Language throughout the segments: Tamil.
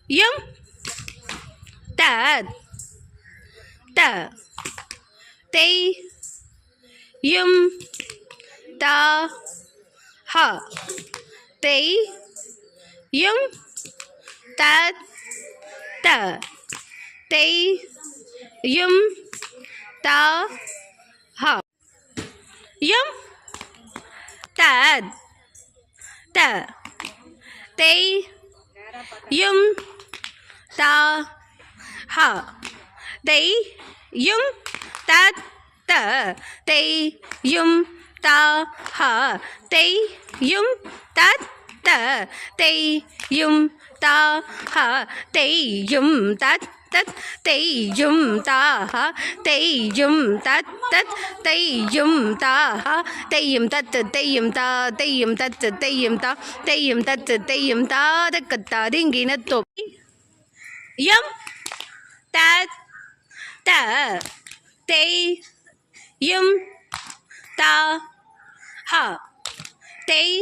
யும் தத் த தெய் யும் த ஹ தெய் யும் தத் த தெய் யும் த ஹ யும் தத் த தெய் யும் த ஹ தெய் யும் தத் த தெய் யும் த ஹ தெய் யும் தத் த தெய் யும் த ஹ தெய் யும் தத் தத் தெய் யும் த ஹ தெய் யும் தத் தத் தெய் யும் த ஹ தெய்யும் தத் தெய்யும் த தெய்யும் தத் தெய்யும் த தெய்யும் தத் தெய்யும் த தக்கத்தா திங்கினத்தோ யம் தத் த தெய் யும் த ஹ தெய்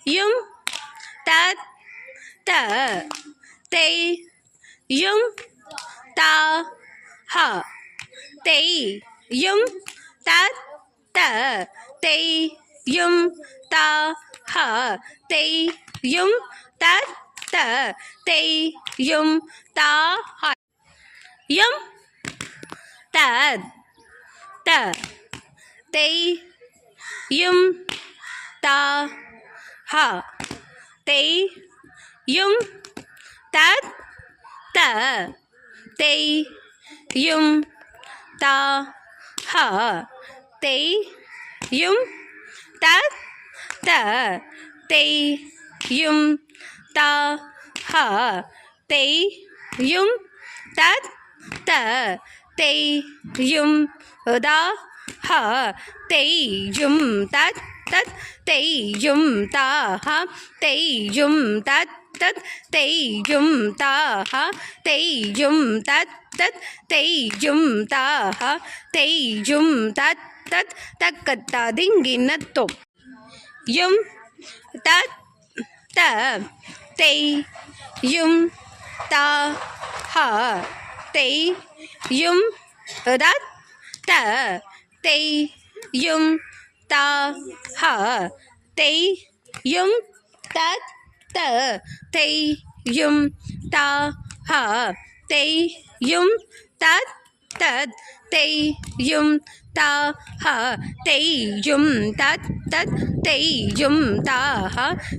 யும் தத் த தெய் யும் த ஹ தெய் யும் தத் த தெய் யும் த ஹ தெய் யும் தத் த தெய் யும் த ஹ யும் தத் த தெய் யும் த ஹ தெய் யும் தத் த தெய் யும் த ஹ தெய் யும் தத் த தெய் யும் த ஹ தெய் யும் தத் த தெய் யும் த ஹ தெய் யும் தத் தத் தெய் யும் த ஹ தெய் யும் தத் தத் தெய் யும் த ஹ தெய் யும் தத் தத் தெய் யும் த ஹ தெய் யும் தத் தத் தக்கத்தா திங்கினத்தோ யும் தத் த தெய் யும் த ஹ தெய் யும் தத் த தெய் யும் த ஹ தெய் யும் தத் த தெய் யும் த ஹ தெய் யும் தத் தத் தெய் யும் த ஹ தெய் யும் தத் தத் தெய் யும் த ஹ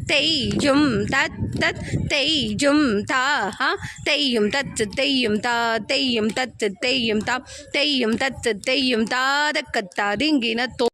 தெய் யும் தத் தத் தெய் யும் த ஹ தெய்யும் தத் தெய்யும் த தெய்யும் தத் தெய்யும் த தெய்யும் தத் தெய்யும் த தக்கத்தா திங்கினத்தோ